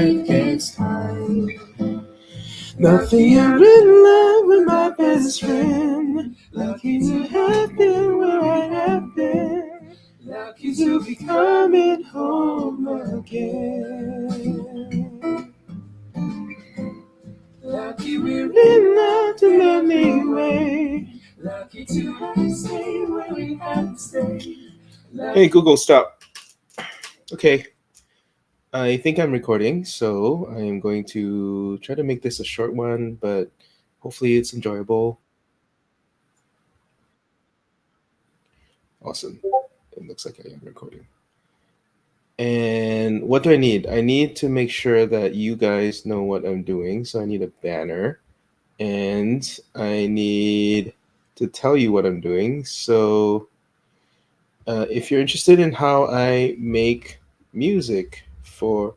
life gets hard. Nothing I've been love with my best friend. Lucky to have been where I have been. Lucky to be coming home again. Lucky we're in love to love anyway. Lucky to have stayed where we have to stay. Hey Google, stop. Okay. I think I'm recording, so I'm going to try to make this a short one, but hopefully it's enjoyable. Awesome. It looks like I am recording. And what do I need? I need to make sure that you guys know what I'm doing. So I need a banner and I need to tell you what I'm doing. So if you're interested in how I make music for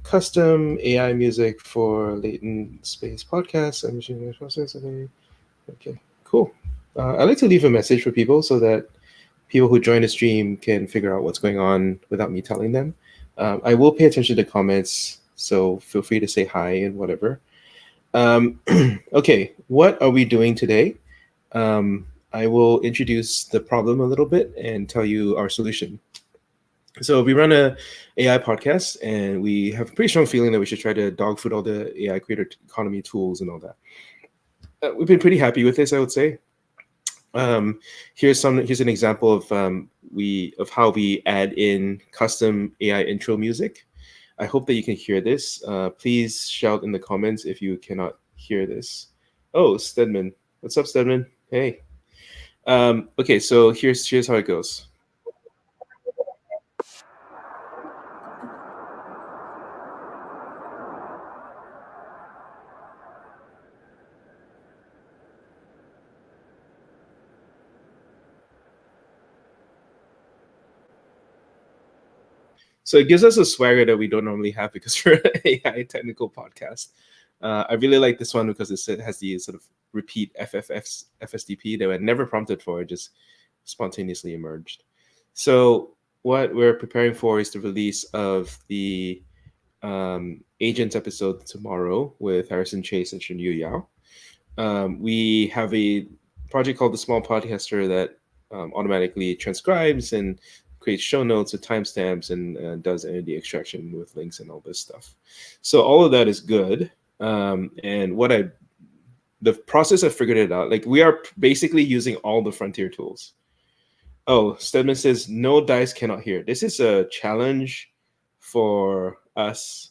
custom AI music for Latent.Space podcasts, I'm using this process. Okay, cool. I like to leave a message for people so that people who join the stream can figure out what's going on without me telling them. I will pay attention to comments, so feel free to say hi and whatever. Okay, what are we doing today? I will introduce the problem a little bit and tell you our solution. So we run a AI podcast, and we have a pretty strong feeling that we should try to dog food all the AI creator economy tools and all that. We've been pretty happy with this, I would say. Here's an example of how we add in custom AI intro music. I hope that you can hear this. Please shout in the comments if you cannot hear this. Oh, Stedman, what's up, Stedman? Hey. Okay, so here's how it goes. So it gives us a swagger that we don't normally have because we're an AI technical podcast. I really like this one because it has the sort of repeat FSDP that I never prompted for. It just spontaneously emerged. So what we're preparing for is the release of the Agents episode tomorrow with Harrison Chase and Shen Yu Yao. We have a project called the Small Podcaster that automatically transcribes and creates show notes with timestamps and does entity extraction with links and all this stuff. So all of that is good. And the process, I figured it out. Like, we are basically using all the frontier tools. Oh, Stedman says no dice cannot hear. This is a challenge for us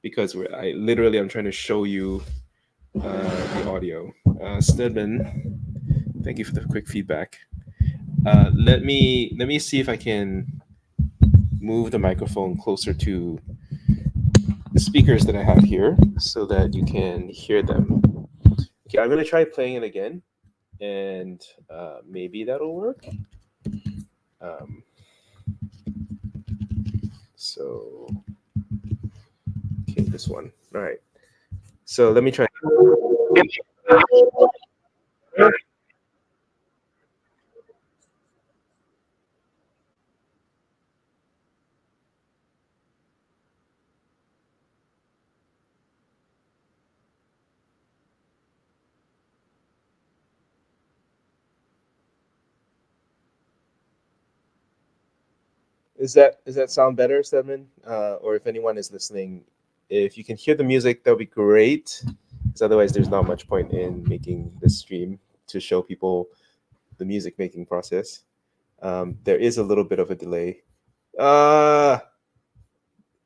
because I'm trying to show you the audio. Stedman, thank you for the quick feedback. Let me see if I can move the microphone closer to the speakers that I have here so that you can hear them. Okay, I'm gonna try playing it again, and maybe that'll work. So, okay, this one. All right. So let me try. Does that sound better, Stedman? Or if anyone is listening, if you can hear the music, that would be great. Because otherwise, there's not much point in making this stream to show people the music making process. There is a little bit of a delay.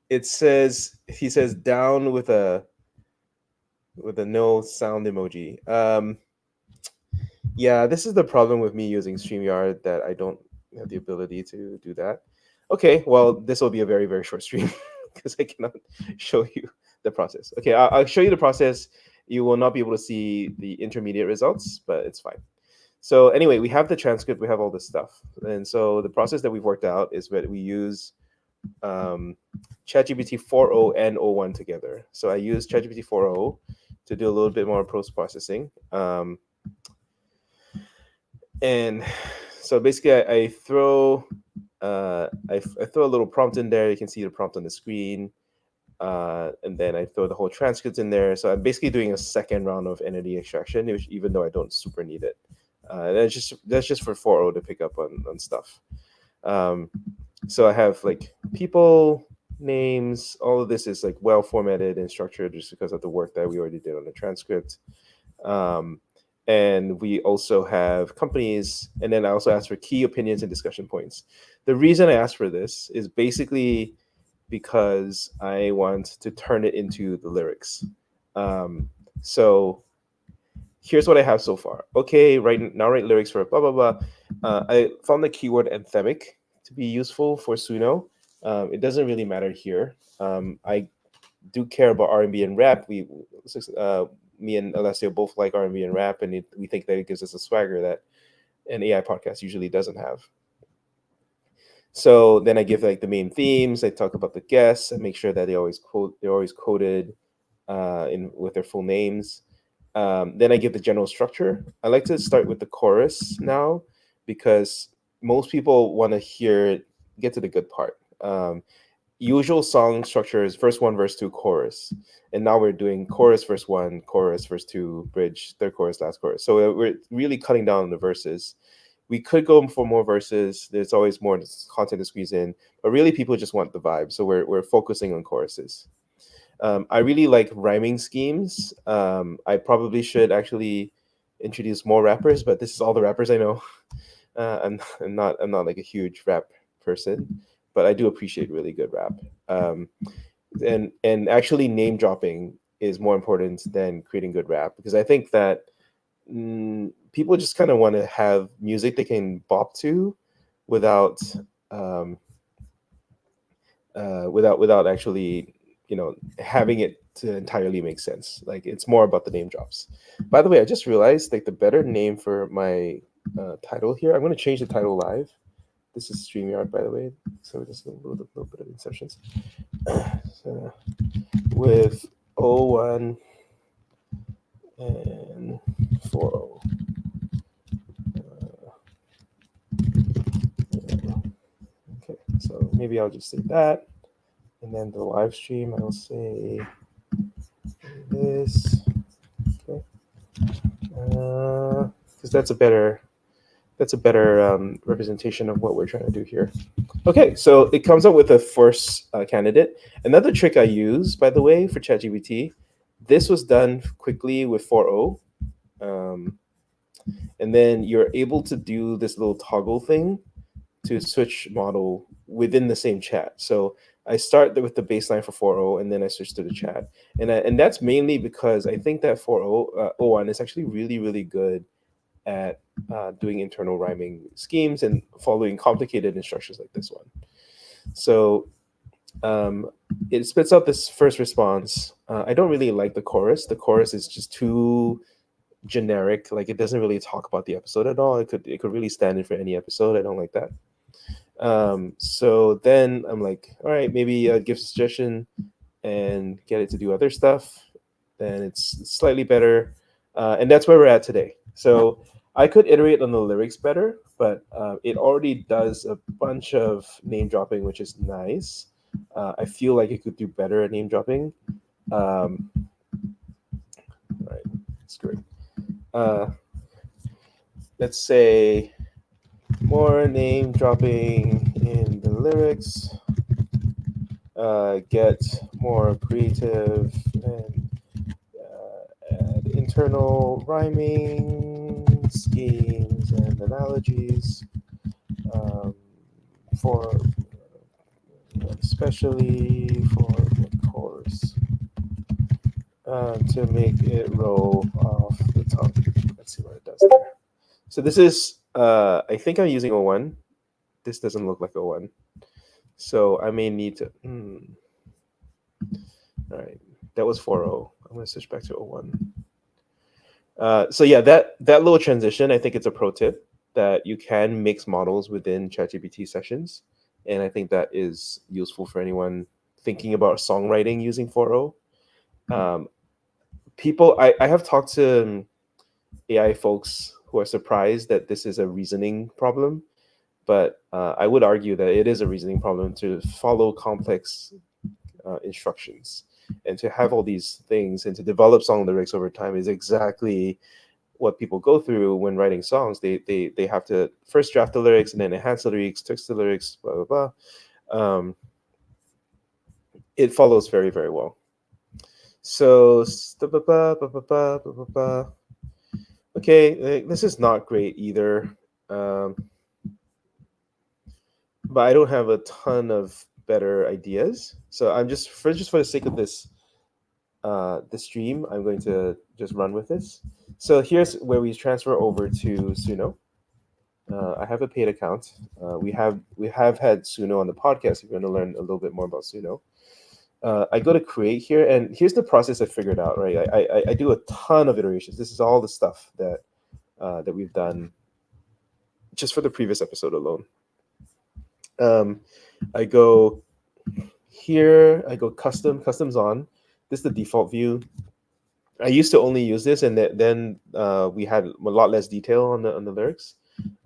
He says down with a no sound emoji. Yeah, this is the problem with me using StreamYard, that I don't have the ability to do that. Okay, well, this will be a very, very short stream because I cannot show you the process. Okay, I'll show you the process. You will not be able to see the intermediate results, but it's fine. So anyway, we have the transcript, we have all this stuff. And so the process that we've worked out is that we use ChatGPT 4.0 and 01 together. So I use ChatGPT 4.0 to do a little bit more post-processing. And so basically I throw a little prompt in there. You can see the prompt on the screen. and then I throw the whole transcripts in there. So I'm basically doing a second round of entity extraction, which, even though I don't super need it. That's just for 4.0 to pick up on stuff. Um, so I have like people, names, all of this is like well formatted and structured just because of the work that we already did on the transcript. Um, and we also have companies, and then I also ask for key opinions and discussion points. The reason I ask for this is basically because I want to turn it into the lyrics. So here's what I have so far. Okay, right now write lyrics for blah blah blah. I found the keyword anthemic to be useful for Suno. It doesn't really matter here. I do care about R&B and rap. Me and Alessio both like R&B and rap, and we think that it gives us a swagger that an AI podcast usually doesn't have. So then I give like the main themes. I talk about the guests. I make sure that they're always quoted in with their full names. Then I give the general structure. I like to start with the chorus now because most people want to get to the good part. Usual song structure is verse one, verse two, chorus, and now we're doing chorus, verse one, chorus, verse two, bridge, third chorus, last chorus. So we're really cutting down on the verses. We could go for more verses. There's always more content to squeeze in, but really people just want the vibe. So we're focusing on choruses. I really like rhyming schemes. I probably should actually introduce more rappers, but this is all the rappers I know. I'm not like a huge rap person, but I do appreciate really good rap. And actually name dropping is more important than creating good rap, because I think that people just kind of want to have music they can bop to without um, without actually having it to entirely make sense. Like, it's more about the name drops. By the way, I just realized like the better name for my title here, I'm going to change the title live. This is StreamYard, by the way, so just a little bit of inceptions. So, with 01 and 40. Okay, so maybe I'll just say that, and then the live stream I'll say this. Okay, because that's a better representation of what we're trying to do here. Okay, so it comes up with a first candidate. Another trick I use, by the way, for ChatGPT, this was done quickly with 4.0. And then you're able to do this little toggle thing to switch model within the same chat. So I start with the baseline for 4.0, and then I switch to the chat. And that's mainly because I think that 4.0 is actually really, really good at doing internal rhyming schemes and following complicated instructions like this one. So it spits out this first response. I don't really like the chorus. The chorus is just too generic. Like, it doesn't really talk about the episode at all. It could really stand in for any episode. I don't like that. So then I'm like, all right, maybe give a suggestion and get it to do other stuff. Then it's slightly better. And that's where we're at today. So I could iterate on the lyrics better, but it already does a bunch of name dropping, which is nice. I feel like it could do better at name dropping. All right, that's great. Let's say more name dropping in the lyrics. Get more creative and add internal rhyming schemes and analogies for especially for the chorus to make it roll off the tongue. Let's see what it does there. So this is I think I'm using 01. This doesn't look like 01. So I may need to all right, that was 4.0. I'm going to switch back to 01. So yeah, that little transition, I think it's a pro tip that you can mix models within ChatGPT sessions, and I think that is useful for anyone thinking about songwriting using 4.0. I have talked to AI folks who are surprised that this is a reasoning problem, but I would argue that it is a reasoning problem to follow complex instructions. And to have all these things and to develop song lyrics over time is exactly what people go through when writing songs. They have to first draft the lyrics and then enhance the lyrics, text the lyrics, blah blah blah. It follows very very well. So okay, this is not great either, um, but I don't have a ton of better ideas. So I'm just for the sake of the stream, I'm going to just run with this. So here's where we transfer over to Suno. I have a paid account. We have had Suno on the podcast. If you want to learn a little bit more about Suno, I go to create here, and here's the process I figured out. Right, I do a ton of iterations. This is all the stuff that we've done just for the previous episode alone. I go here. I go customs on. This is the default view. I used to only use this, and then we had a lot less detail on the lyrics.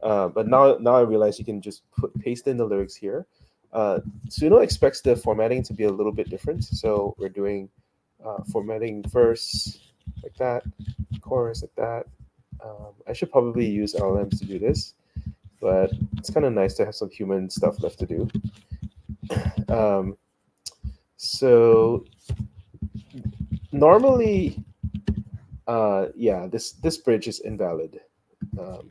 But now I realize you can just paste in the lyrics here. Suno expects the formatting to be a little bit different, so we're doing formatting verse like that, chorus like that. I should probably use LLMs to do this, but it's kind of nice to have some human stuff left to do. Um, so normally, yeah, this bridge is invalid. Um,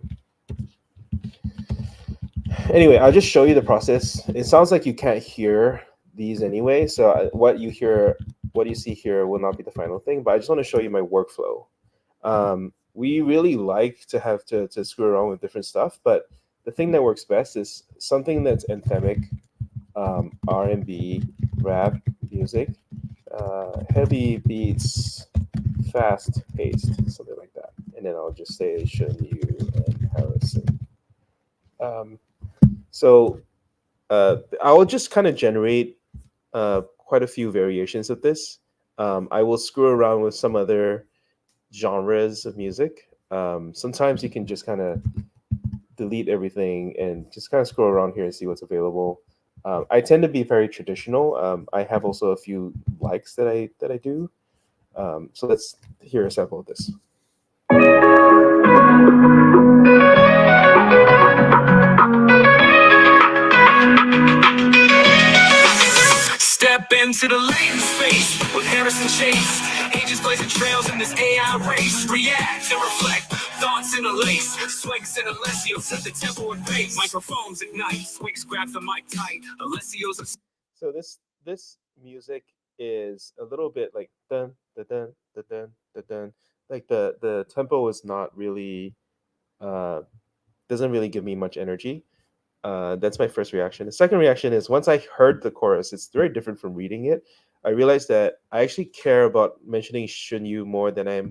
anyway, I'll just show you the process. It sounds like you can't hear these anyway, so what you see here will not be the final thing. But I just want to show you my workflow. We really like to have to screw around with different stuff, but the thing that works best is something that's anthemic, R&B, rap music, heavy beats, fast paced, something like that. And then I'll just say Shun Yu and Harrison. So I will just kind of generate quite a few variations of this. I will screw around with some other genres of music. Sometimes you can just kind of delete everything and just kind of scroll around here and see what's available. I tend to be very traditional. I have also a few likes that I do. So let's hear a sample of this. Step into the Latent.Space with Harrison Chase. Agents blazing trails in this AI race. React and reflect. Thoughts in a lace. Swigs and Alessio set the tempo and bass. Microphones ignite. Swigs grab the mic tight. Alessio's a... So this music is a little bit like dun dun dun dun dun dun dun. Like the tempo is not really doesn't really give me much energy. That's my first reaction. The second reaction is once I heard the chorus, it's very different from reading it. I realized that I actually care about mentioning Shun Yu more than I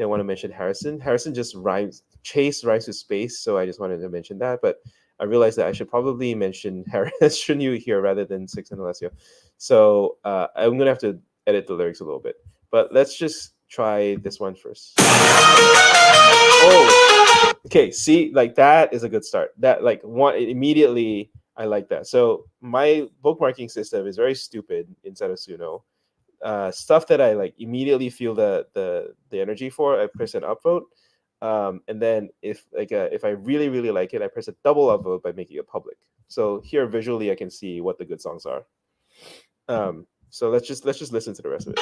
want to mention Harrison. Harrison just rhymes, Chase rhymes with space, so I just wanted to mention that. But I realized that I should probably mention Shun Yu here rather than Six and Alessio. So I'm gonna have to edit the lyrics a little bit. But let's just try this one first. Oh, okay. See, like that is a good start. That like one immediately I like that. So my bookmarking system is very stupid inside of Suno. Stuff that I like immediately feel the energy for, I press an upvote. And then if I really really like it, I press a double upvote by making it public. So here visually I can see what the good songs are. So let's just listen to the rest of it.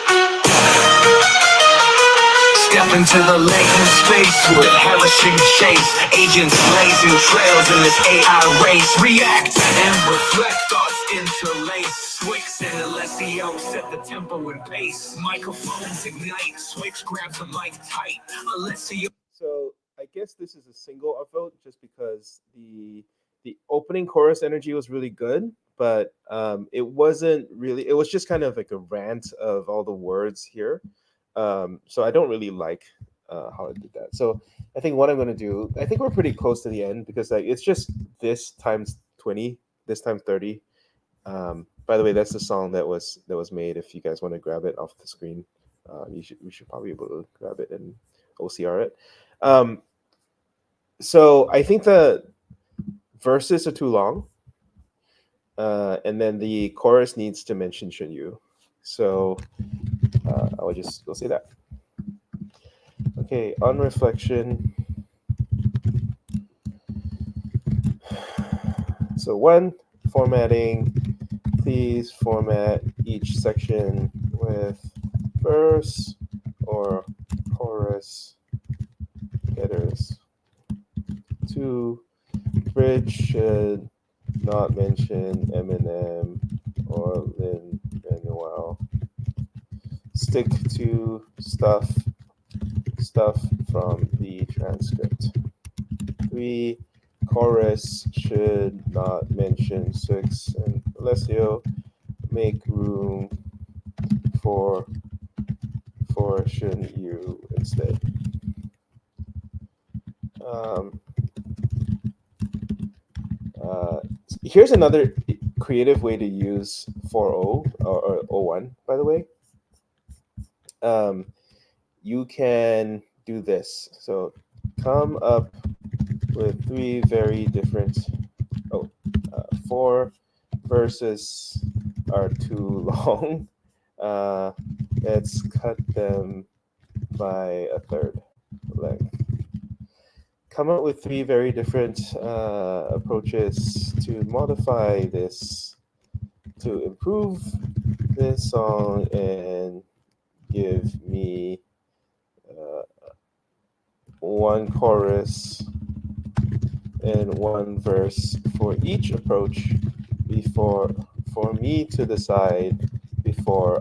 Step into the Latent.Space with Harrison Chase. Agents blazing trails in this AI race. React and reflect, thoughts interlace. Swix and Alessio set the tempo and pace. Microphones ignite. Swix grabs the mic tight. Alessio. So I guess this is a single upvote just because the opening chorus energy was really good, but it wasn't really. It was just kind of like a rant of all the words here. So I don't really like how I did that. So I think what I'm going to do, I think we're pretty close to the end because like it's just this times 20, this time 30. By the way, that's the song that was made. If you guys want to grab it off the screen, we should probably be able to grab it and OCR it. So I think the verses are too long, and then the chorus needs to mention Shun Yu. So I will just go say that. Okay, on reflection. So one, formatting. Please format each section with verse or chorus headers. Two, bridge should not mention Eminem or Lin-Manuel. Stick to stuff from the transcript. Three, chorus should not mention Six and Alessio. Make room for shouldn't you instead. Um, Here's another creative way to use 4.0 or 01, by the way. You can do this. So come up with three very different, four verses are too long. Let's cut them by a third length. Come up with three very different approaches to modify this, to improve this song, and give me one chorus and one verse for each approach before for me to decide before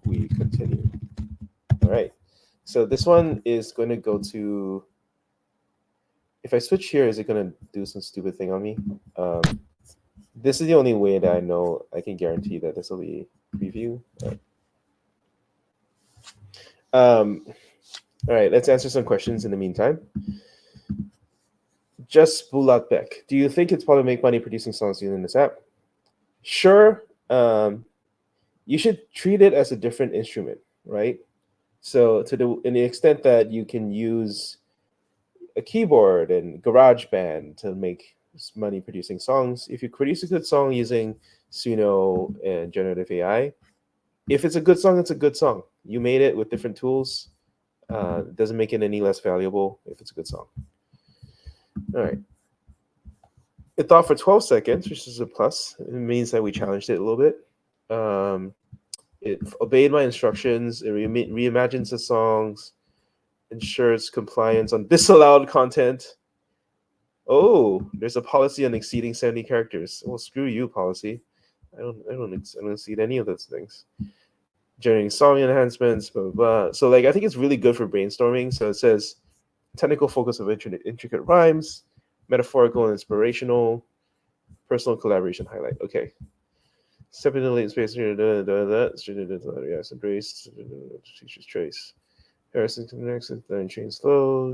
we continue. All right. So this one is going to go to. If I switch here, is it going to do some stupid thing on me? This is the only way that I know I can guarantee that this will be preview. All right, let's answer some questions in the meantime. Just Bulat Beck, do you think it's possible to make money producing songs using this app? Sure. You should treat it as a different instrument, right? So in the extent that you can use a keyboard and GarageBand to make money producing songs, if you produce a good song using Suno and generative AI, if it's a good song, it's a good song. You made it with different tools. It doesn't make it any less valuable if it's a good song. All right. It thought for 12 seconds, which is a plus. It means that we challenged it a little bit. It obeyed my instructions. It reimagines the songs, ensures compliance on disallowed content. Oh, there's a policy on exceeding 70 characters. Well, screw you, policy. I don't exceed any of those things. Generating song enhancements, blah, blah, blah. So like I think it's really good for brainstorming. So it says technical focus of intricate rhymes, metaphorical and inspirational, personal collaboration highlight. Okay. Step into latent space, yes, embrace, teacher's trace. Harrison connects it, then chain slow.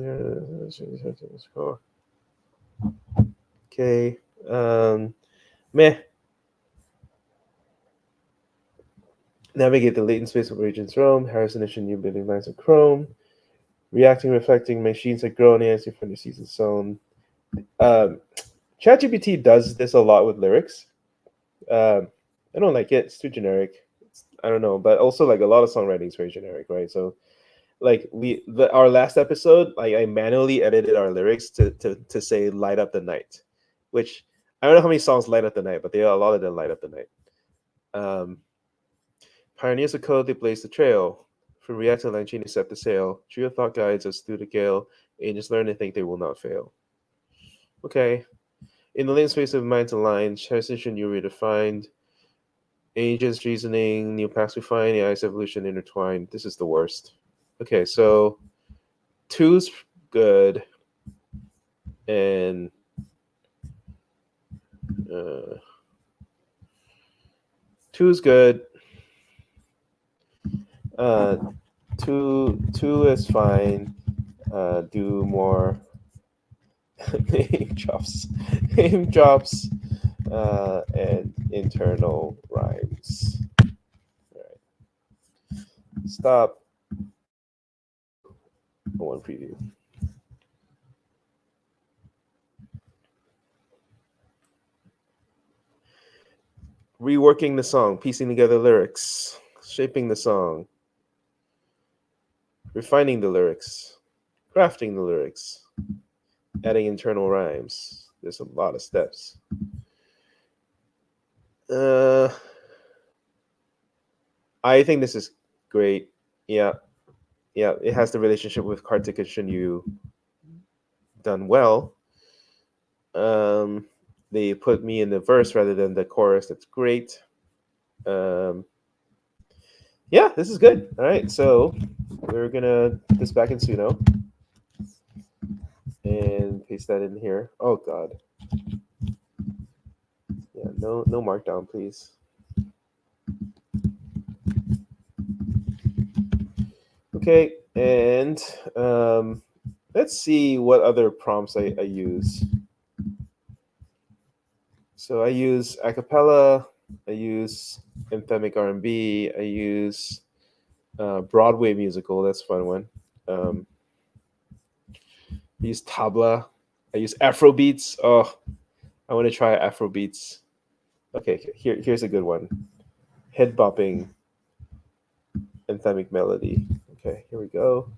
Okay. Meh. Navigate the latent space of regions Rome. Harrison issued new building lines of Chrome. Reacting, reflecting, machines that grow in the answer from the season zone. ChatGPT does this a lot with lyrics. I don't like it. It's too generic. I don't know, but also like a lot of songwriting is very generic, right? So like our last episode, like I manually edited our lyrics to say "light up the night," which I don't know how many songs light up the night, but there are a lot of them light up the night. Pioneers of code, they blaze the trail. From React to Langchain, they set the sail. Trio thought guides us through the gale. Angels learn to think they will not fail. Okay. In the latent space of mind to line, transition you redefined. Agents reasoning, new paths we find, AI's evolution intertwined. This is the worst. Okay, so 2's good, and 2's good. 2 is fine. Do more name drops, and internal rhymes. All right. Stop. One preview. reworking the song, piecing together lyrics, shaping the song, refining the lyrics, crafting the lyrics, adding internal rhymes. There's a lot of steps. I think this is great. Yeah, it has the relationship with Kartik and Shinyu done well. They put me in the verse rather than the chorus. That's great. Yeah, this is good. All right, so we're gonna put this back in Suno and paste that in here. Oh God. Yeah, no markdown, please. Okay, and let's see what other prompts I use. So I use acapella, I use anthemic R&B, I use Broadway musical. That's a fun one. I use tabla, I use Afro beats. Oh, I want to try Afro beats. Okay, here's a good one. Head bopping anthemic melody. Okay, here we go.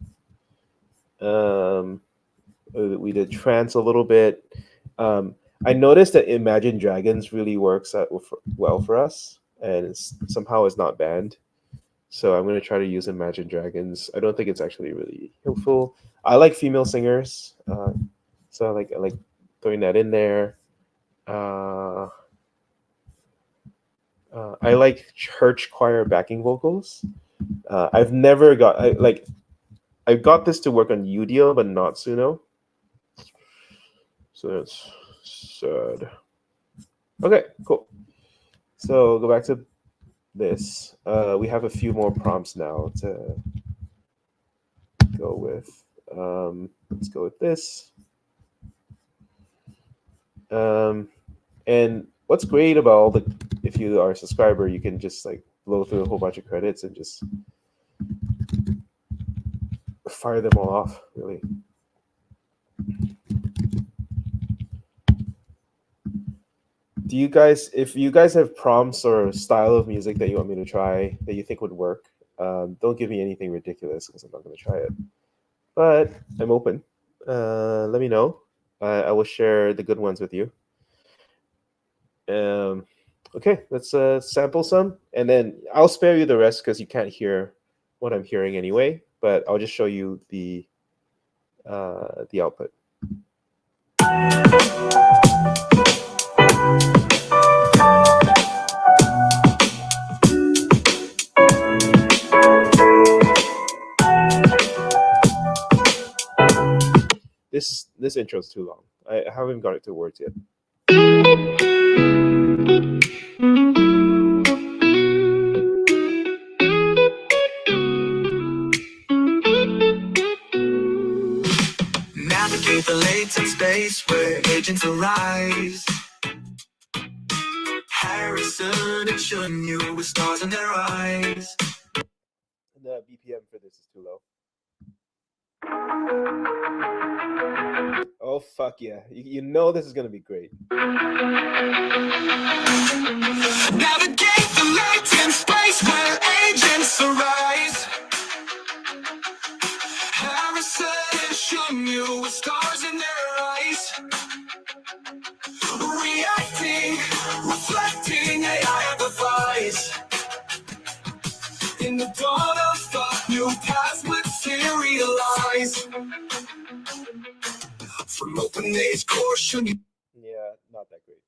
We did trance a little bit. I noticed that Imagine Dragons really works out well for us, and somehow it's not banned. So I'm going to try to use Imagine Dragons. I don't think it's actually really helpful. I like female singers, so I like throwing that in there. I like church choir backing vocals. I've never got I got this to work on Udio, but not Suno. So that's sad. Okay, cool. So go back to this. We have a few more prompts now to go with. Let's go with this. And what's great about all the, if you are a subscriber, you can just like blow through a whole bunch of credits and just fire them all off, really. Do you guys, if you guys have prompts or style of music that you want me to try that you think would work, don't give me anything ridiculous because I'm not going to try it. But I'm open. Let me know. I will share the good ones with you. Okay, let's sample some, and then I'll spare you the rest because you can't hear what I'm hearing anyway. But I'll just show you the output. This intro is too long. I haven't got it to words yet. Navigate the latent.Space where agents arise. Harrison and Shunyu with stars in their eyes. The BPM for this is too low. Oh fuck yeah! You know this is gonna be great. Navigate the latent.Space where agents arise. Harrison and Shunyu with stars in their eyes. Reacting, reflecting, AI amplifies. In the dawn of thought, new paths materialize. From open age caution. Yeah, not that great.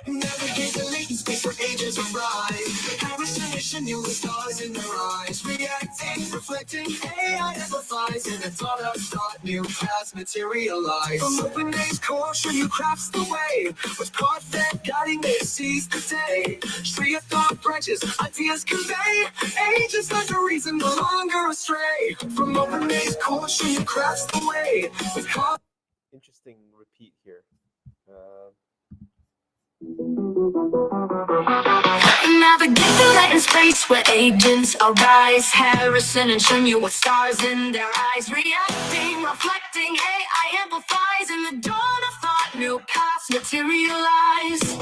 Navigate the latent space where ages arrive. Harrison new stars in their eyes. Reacting, reflecting, AI amplifies. In the dawn of thought, new paths materialize. From open age caution, you crafts the way. With confident guiding, they seize the day. Tree of thought branches, ideas convey. Ages like a reason, no longer astray. From open age caution, you crafts the way. With interesting repeat here. Navigate through Latent.Space where agents arise. Harrison and Shun with stars in their eyes. Reacting, reflecting, AI amplifies. In the dawn of thought, new paths materialize.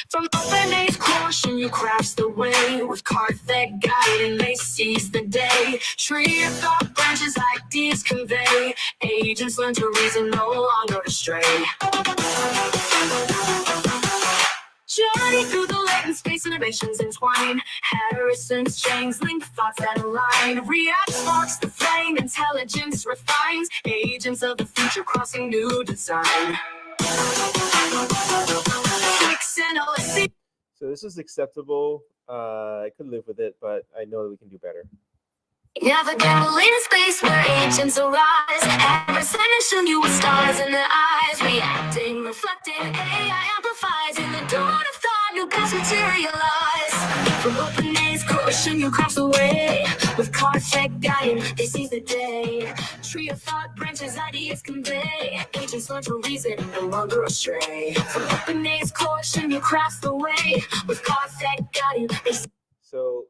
From open-age caution, you crafts the way. With Carthag guiding, they seize the day. Tree of thought branches, ideas convey. Agents learn to reason, no longer astray. Journey through the latent space, innovations entwine. Harrison's chains link thoughts that align. React sparks the flame, intelligence refines. Agents of the future crossing new design. So this is acceptable. I could live with it, but I know that we can do better. Navigate the latent space where agents arise. Harrison and Shun with stars in their eyes. Reacting, reflecting, AI amplifies. In the dawn of thought, new paths materialize. From open maze, caution, you cross the way. With Carthag guiding, they seize the day. Tree of thought branches, ideas convey. Agents learn to reason, no longer astray. From open maze, caution, you cross the way. With Carthag guiding, they So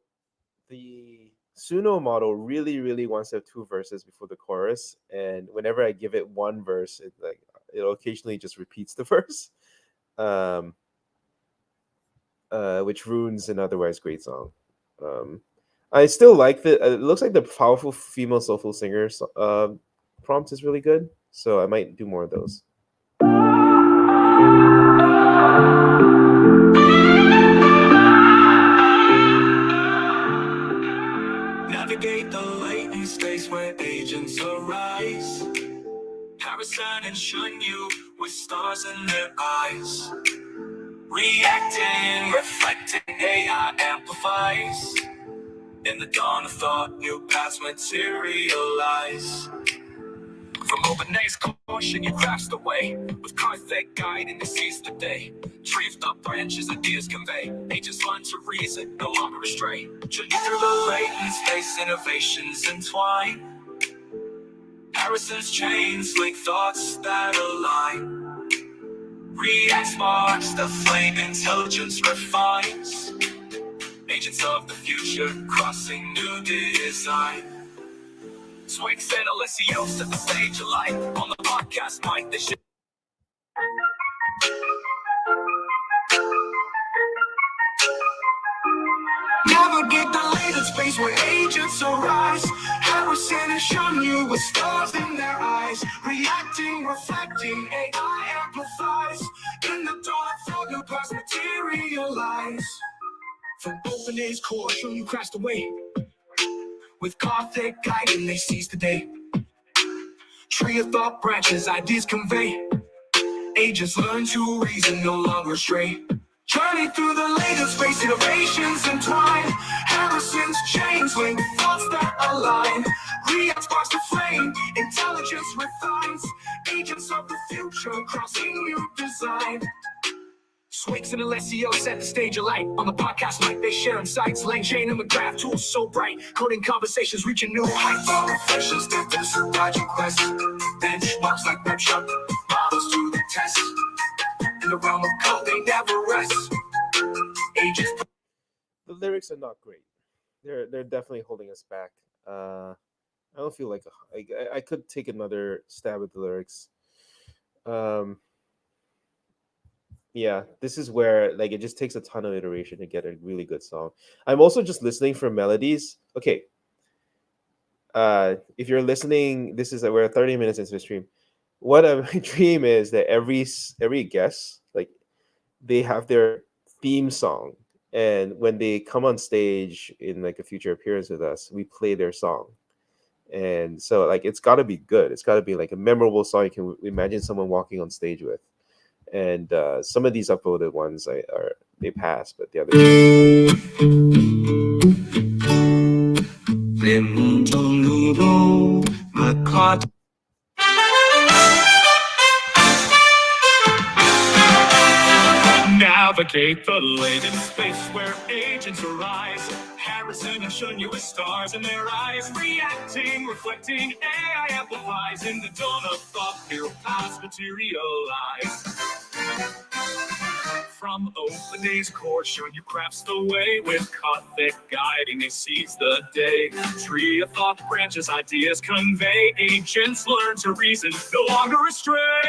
the Suno model really wants to have 2 verses before the chorus, and whenever I give it 1 verse, it'll occasionally just repeats the verse, which ruins an otherwise great song. I still like it looks like the powerful female soulful singer prompt is really good, so I might do more of those. Navigate the latent space where agents arise. Harrison and Shun with stars in their eyes. Reacting, reflecting, AI amplifies. In the dawn of thought, new paths materialize. From open days, caution, you grasp the way. With Carthag guiding, they seize the day. Tree of thought branches, ideas convey. Agents learn to reason, no longer astray. Journey through the latent space, innovations entwine. Harrison's chains link thoughts that align. React sparks the flame, intelligence refines. Agents of the future, crossing new design. Swix and Alessio set the stage alight. On the podcast mic, they should. Navigate the latent space where agents arise. Harrison and Shun with stars in their eyes. Reacting, reflecting, AI amplifies. In the dark, thought new paths materialize. From open age core, Shun crashed away. With Carthag guiding, they seize the day. Tree of thought branches, ideas convey. Agents learn to reason, no longer astray. Journey through the latent space, innovations entwine. Harrison's chains link thoughts that align. React sparks the flame, intelligence refines. Agents of the future, crossing new design. Swix and Alessio set the stage alight. On the podcast mic, they share insights. Lane, Chain, and McGrath, tools so bright. Coding conversations reaching new heights. Reflections, step to survival quest. Benchmarks like web shop, models to the test. In the realm of code, they never rest. Ages. The lyrics are not great. They're definitely holding us back. I don't feel like I could take another stab at the lyrics. Yeah, this is where like it just takes a ton of iteration to get a really good song. I'm also just listening for melodies. Okay. If you're listening, we're 30 minutes into the stream. What my dream is that every guest, like, they have their theme song, and when they come on stage in like a future appearance with us, we play their song. And so like it's got to be good. It's got to be like a memorable song you can imagine someone walking on stage with. And some of these upvoted ones they pass, but the others. Navigate the latent space where agents arise. Harrison and Shun with stars in their eyes. Reacting, reflecting, AI amplifies. In the dawn of thought, new paths materialize. From open days core, showing you crafts the way with Kothic guiding, they seize the day. Tree of thought branches, ideas convey. Agents learn to reason, no longer astray.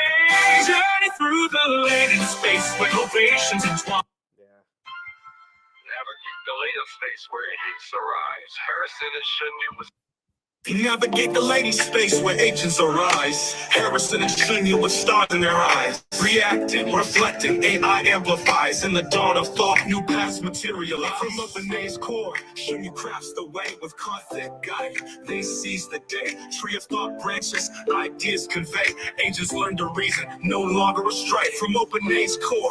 Journey through the latent space where innovations entwine. Yeah. Navigate the latent space where agents arise. Harrison and Shinyu was. Navigate the latent space where agents arise. Harrison and Shinyu with stars in their eyes. Reacting, reflecting, AI amplifies. In the dawn of thought, new paths materialize. From open A's core, Shinyu crafts the way with Kothic guide. They seize the day. Tree of thought branches, ideas convey. Agents learn to reason, no longer astray. From open A's core.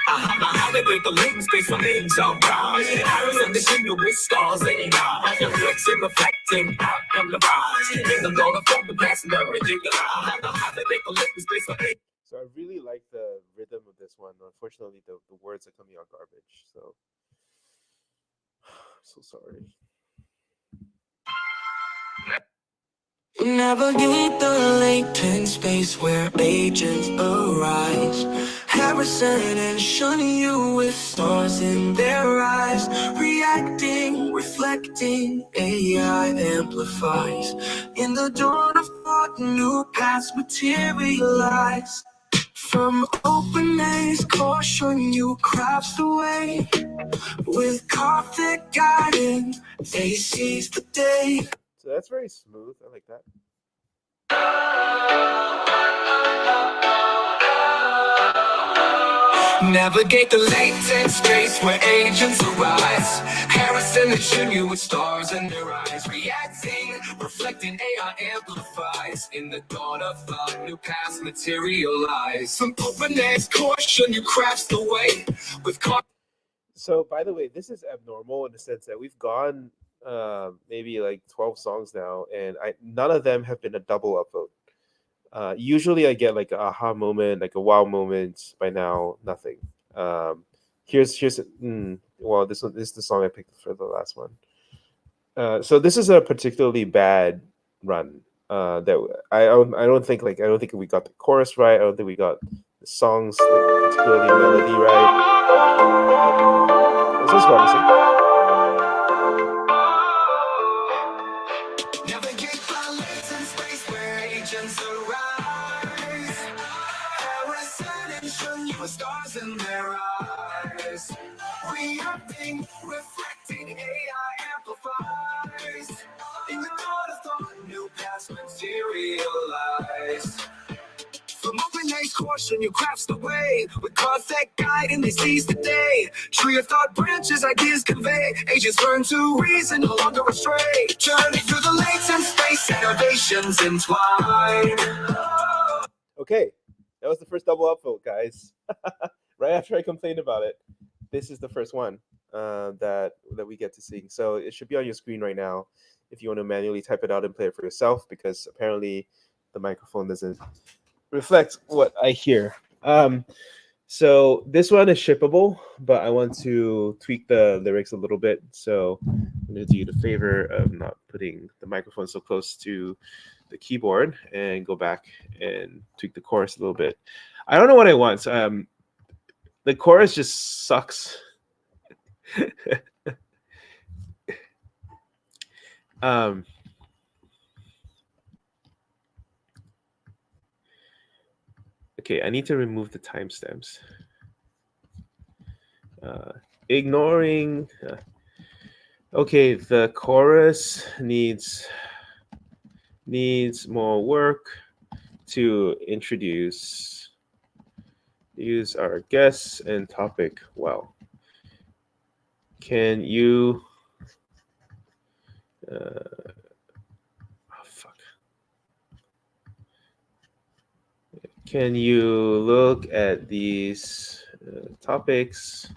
Navigate the latent space where agents arise. Harrison and Shinyu with stars in their eyes. Reflecting, reflecting, amplifies. In the dawn of thought, the past and everything. Navigate the latent space where agents. So I really like the rhythm of this one. Unfortunately, the words are coming out garbage. So, so sorry. Navigate the latent space where agents arise. Harrison and Shinyu with stars in their eyes. Reacting, reflecting, AI amplifies. In the dawn of thought, new paths materialize. From open A's caution, you crafts the way. With Kothic guiding, they seize the day. So that's very smooth. I like that. Navigate the latent space where agents arise. Harrison and Shinyu with stars in their eyes. Reacting, reflecting, AI amplifies. In the dawn of thought, new paths materialize. From open A's caution, you crafts the way. With So, by the way, this is abnormal in the sense that we've gone maybe like 12 songs now, and none of them have been a double upvote. Usually I get like a aha moment, like a wow moment. By now, nothing. Here's well, this is the song I picked for the last one. So this is a particularly bad run. That I don't think we got the chorus right. I don't think we got the songs like particularly melody right. This is promising. Navigate the latent space where agents arise. Harrison and Shinyu with stars in their eyes. Reacting, reflecting, AI amplifies. In the dawn of thought, new paths materialize. From open A's caution, you crafts the way. With Kothic guide and they seize the day. Tree of thought branches, ideas convey. Agents learn to reason, no longer astray. Journey through the latent space, innovations entwine. Okay, that was the first double upvote, guys. Right after I complained about it, this is the first one that we get to sing. So it should be on your screen right now if you want to manually type it out and play it for yourself, because apparently the microphone doesn't reflect what I hear. So this one is shippable, but I want to tweak the lyrics a little bit. So I'm going to do you the favor of not putting the microphone so close to the keyboard and go back and tweak the chorus a little bit. I don't know what I want. The chorus just sucks. Okay, I need to remove the timestamps. Ignoring. Okay, the chorus needs more work to introduce our guests and topic well. Can you Can you look at these topics,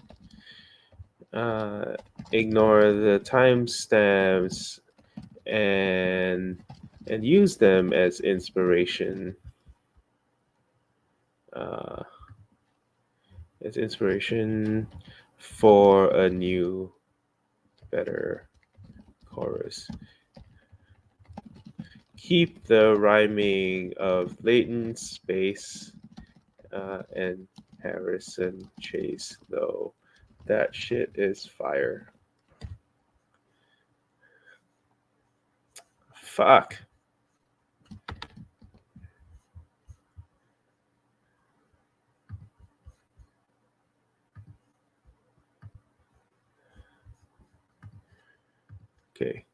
ignore the timestamps, and use them as inspiration? For a new, better chorus. Keep the rhyming of Latent.Space and Harrison Chase, though. That shit is fire. Fuck. Okay.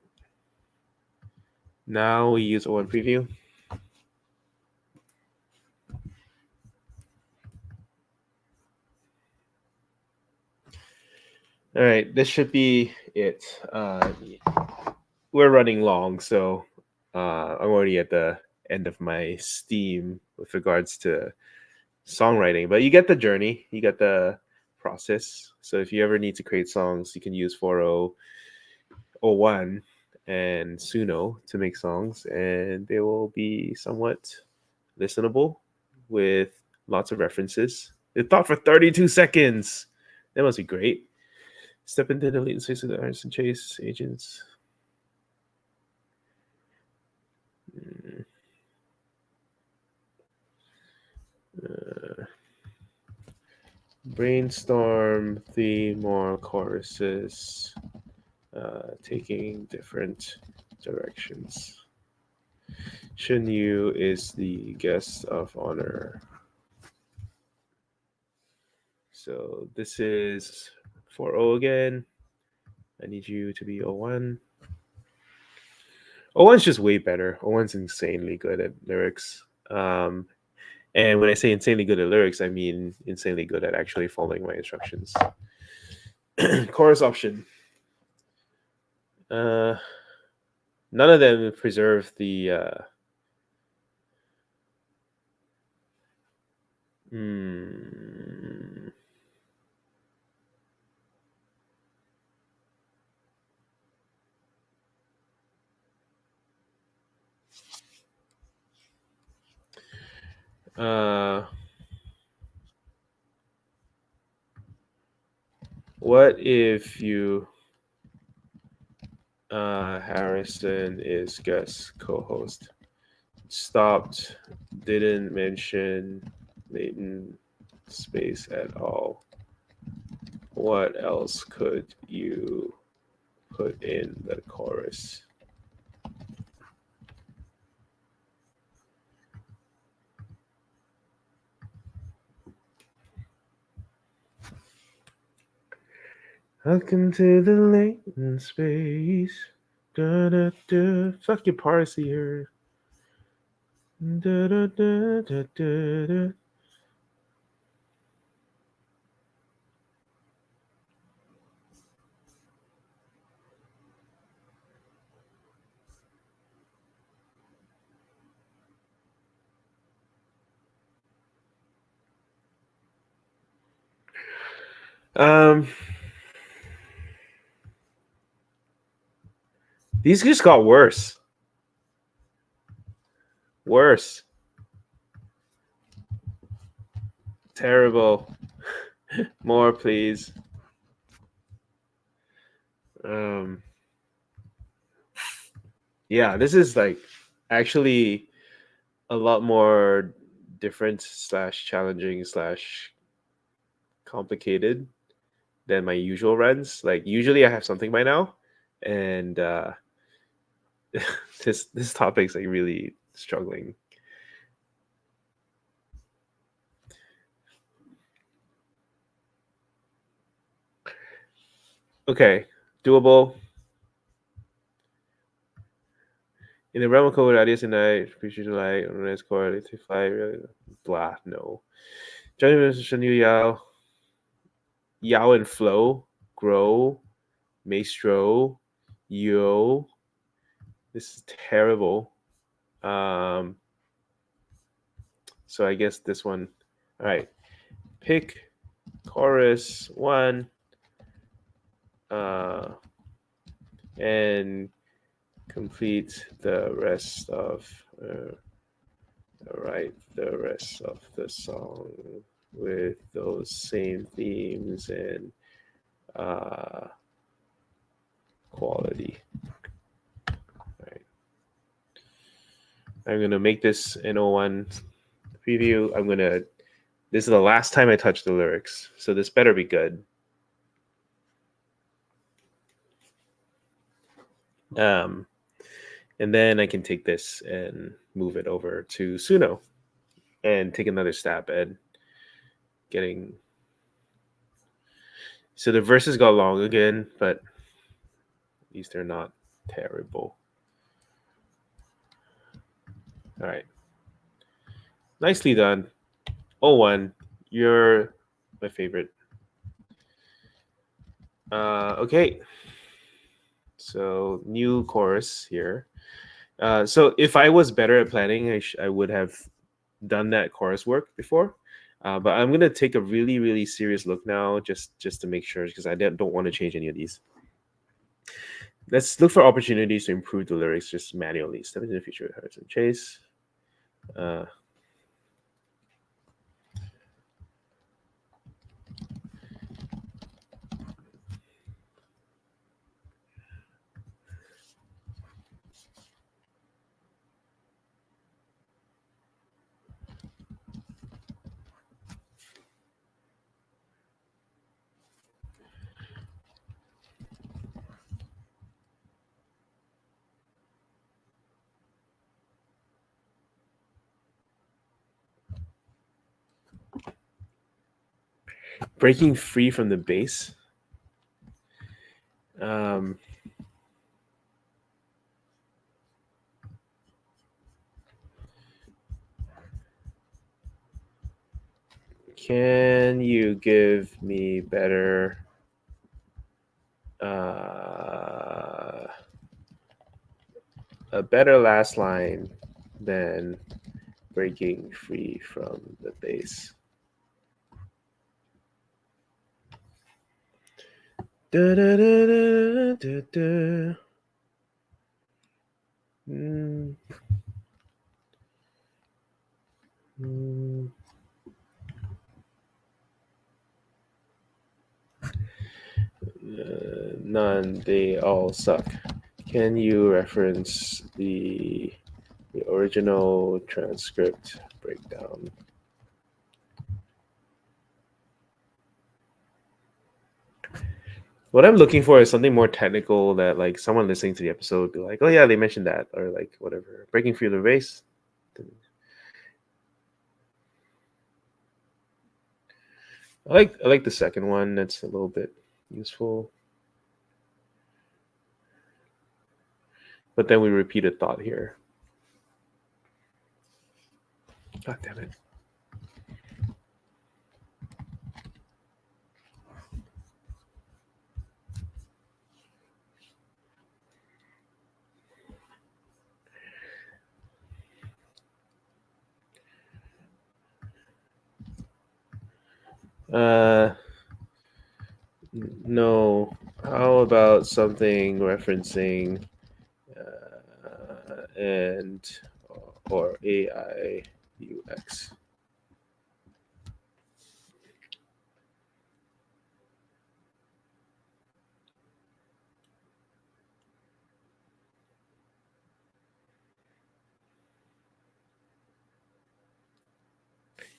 Now we use O1 preview. All right, this should be it. We're running long, so I'm already at the end of my steam with regards to songwriting. But you get the journey, you get the process. So if you ever need to create songs, you can use 4.0.1 and Suno to make songs, and they will be somewhat listenable with lots of references. It thought for 32 seconds. That must be great. Step into the latent space of the Anderson Chase agents. Brainstorm 3 more choruses, taking different directions. Shin Yu is the guest of honor. So this is 4.0 again. I need you to be 01. 01's just way better. 01's insanely good at lyrics. And when I say insanely good at lyrics, I mean insanely good at actually following my instructions. Chorus option. None of them preserve the what if you Harrison is guest co-host, stopped, didn't mention Latent.Space at all? What else could you put in the chorus? Welcome to the Latent.Space. Da, da, da. Fuck your parsley here. Da, da, da, da, da, da. These just got worse. Worse. Terrible. More, please. Yeah, this is like actually a lot more different slash challenging slash complicated than my usual runs. Like usually I have something by now, and this topic's like really struggling. Okay, doable. In the realm of code, ideas and I appreciate like organize core, identify, blah, no. Johnny Shan Yu Yao, Yao and Flow, Grow, Maestro, Yo. This is terrible. So I guess this one. All right. Pick chorus 1 and complete the rest of write the rest of the song with those same themes and quality. Right. I'm gonna make this an 01 preview. This is the last time I touch the lyrics, so this better be good. And then I can take this and move it over to Suno and take another stab at getting. So the verses got long again, but at least they're not terrible. All right. Nicely done. 01, you're my favorite. Okay. So new chorus here. So if I was better at planning, I would have done that chorus work before. But I'm gonna take a really, really serious look now, just to make sure, because I don't want to change any of these. Let's look for opportunities to improve the lyrics just manually. Step into the future with Harrison Chase. Breaking free from the base. Can you give me better a better last line than breaking free from the base? Da, da, da, da, da, da. None, they all suck. Can you reference the original transcript breakdown? What I'm looking for is something more technical that, like, someone listening to the episode would be like, oh yeah, they mentioned that, or like whatever. Breaking free of the base. I like the second one. That's a little bit useful. But then we repeat a thought here. God damn it. No. How about something referencing and or AI UX?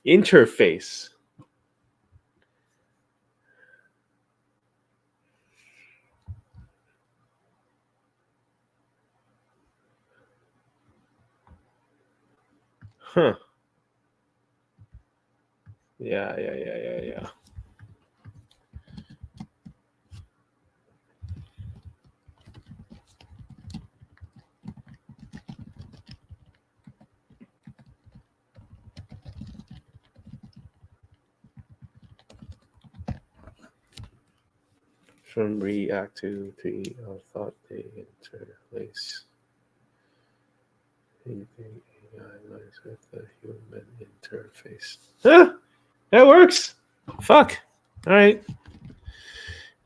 Interface. Huh. Yeah. From React to 3, I thought they interlace. Anything AI learns with the human interface. That works. Fuck. All right.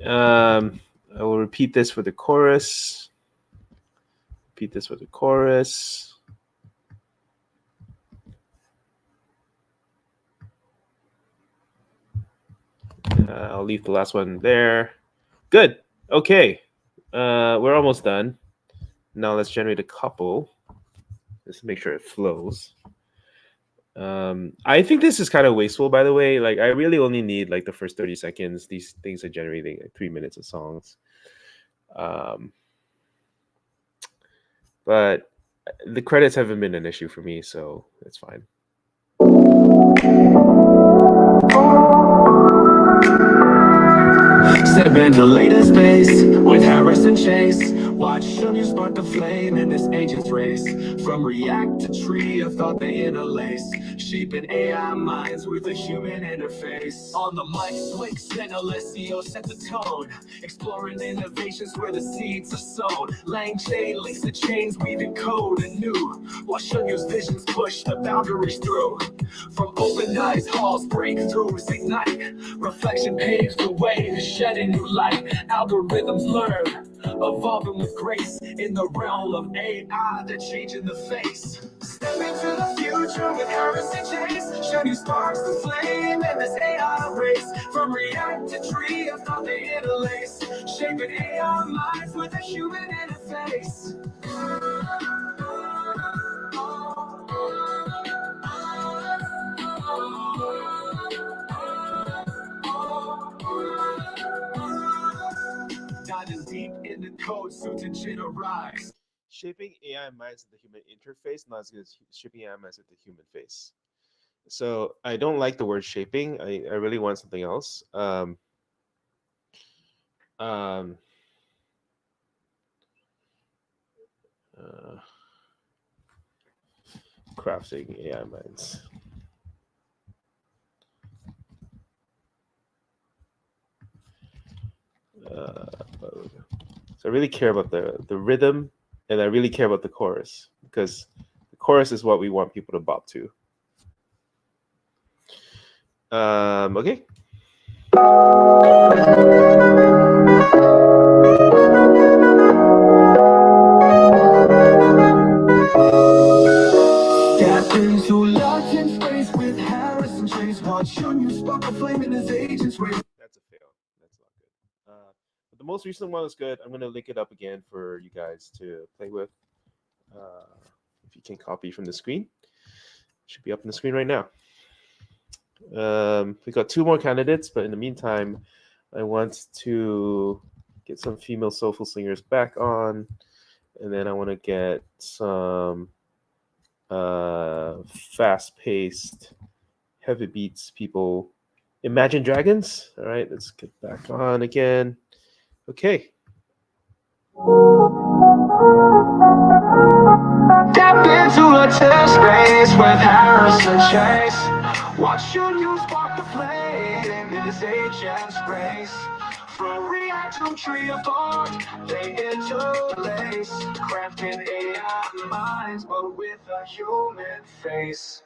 I will repeat this for the chorus. I'll leave the last one there. Good. Okay. We're almost done. Now let's generate a couple. Just make sure it flows. I think this is kind of wasteful, by the way. Like, I really only need like the first 30 seconds. These things are generating like 3 minutes of songs. But the credits haven't been an issue for me, so it's fine. Step into Latent.Space with Harris and Chase. Watch Suno spark the flame in this ancient race. From react to tree of thought they interlace, shaping AI minds with a human interface. On the mic, Swix and Alessio set the tone, exploring innovations where the seeds are sown. Lang chain links the chains, weaving code anew, while Suno's visions push the boundaries through. From open eyes, halls, breakthroughs ignite. Reflection paves the way to shed a new light. Algorithms learn, evolving with grace in the realm of AI, they're changing the face. Step into the future with Harris and Chase. Show you sparks the flame in this AI race. From react to tree of thought they interlace, shaping AI minds with a human interface. Diving deep in the code so to generalize. Shaping AI minds with the human interface, not as good as shaping AI minds with the human face. So I don't like the word shaping. I really want something else. Crafting AI minds. So I really care about the rhythm, and I really care about the chorus, because the chorus is what we want people to bop to. Okay. Step into Latent.Space with Harris and Chase. Watch you spark a flame in his agent's race. That's a fail. That's not good. But the most recent one is good. I'm going to link it up again for you guys to play with. If you can copy from the screen, it should be up on the screen right now. We got 2 more candidates, but in the meantime, I want to get some female soulful singers back on, and then I want to get some fast-paced, heavy beats people. Imagine Dragons. All right, let's get back on again. Okay. Step into a test space with Harris and Chase. Watch you spark the flame in this agent's race. From react to tree of thought, they interlace, crafting AI minds, but with a human face.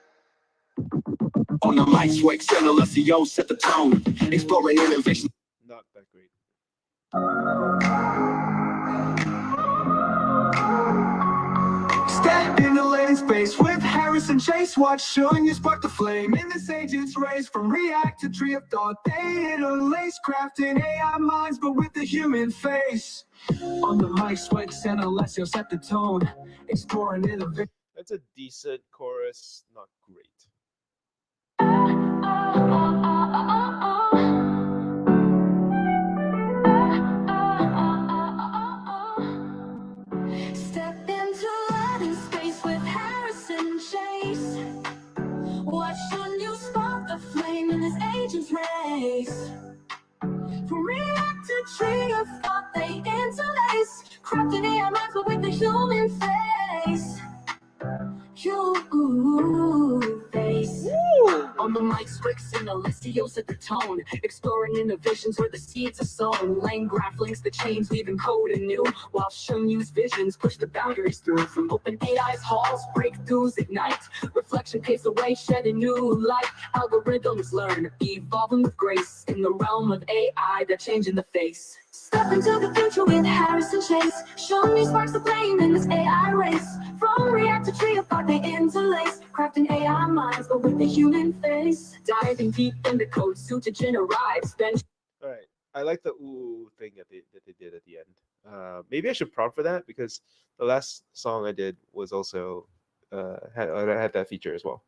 On the mic, Swix and Alessio set the tone, exploring innovation. Not that great. Step into Latent.Space with Harris and Chase. Watch showing you spark the flame in this agent's race. From react to tree of thought, they interlace, crafting AI minds, but with the human face. On the mic, Swix and Alessio set the tone, exploring innovation. That's a decent chorus, not great. Step into Latent.Space with Harris and Chase. Watch you spark the flame in this agent's race. From react to tree of thought, they interlace, crafting AI minds but with the human face. Human face. On the mic, Swix and Alessio set the tone, exploring innovations where the seeds are sown. Lane graph links the chains, weaving code anew, while Shunyu's visions push the boundaries through. From open AI's halls, breakthroughs ignite, reflection paves the way, shedding new light. Algorithms learn, evolving with grace in the realm of AI, they're changing the face. Step into the future with Harris and Chase. Shunyu sparks the flame in this AI race. From react to tree of thought, they interlace, crafting AI minds but with the human face. Diving deep in the code suit to generate bench. All right. I like the ooh thing that they did at the end. Maybe I should prompt for that, because the last song I did was also had that feature as well.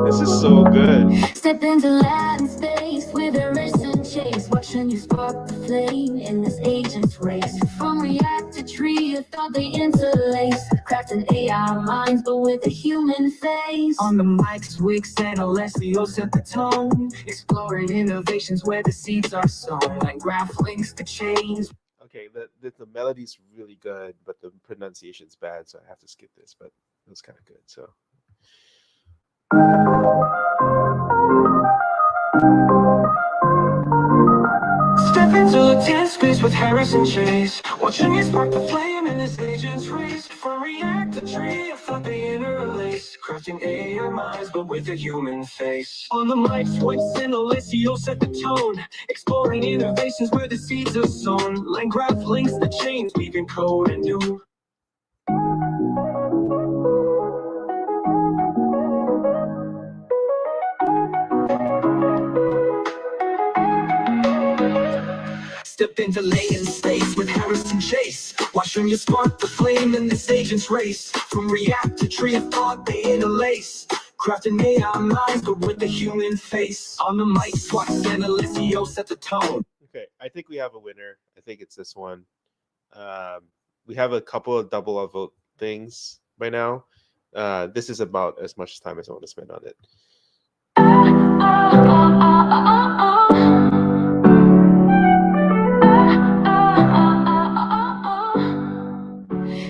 This is so good. Step into Latent.Space with a recent chase, watching you spark the flame in this agent's race. From react to tree, a thought they interlace, crafting AI minds but with a human face. On the mics, Wix and Alessio set the tone, exploring innovations where the seeds are sown, and graph links to chains. Okay, the melody's really good, but the pronunciation's bad, so I have to skip this. But it was kind of good. So. Step into Latent.Space with Harris and Chase, watching you spark the flame in this agent's race. From react to tree, I thought they interlace, crafting AI minds but with a human face. On the mics, Wix and Alessio set the tone, exploring innovations where the seeds are sown. Line graph links the chains, weaving code anew. Step into Latent.Space with Harris and Chase, watching you spark the flame in this agent's race. From react to tree of thought, they interlace, crafting AI minds but with a human face. On the mic, Wix and Alessio set the tone. Okay, I think we have a winner. I think it's this one. We have a couple of double vote things by now. This is about as much time as I want to spend on it.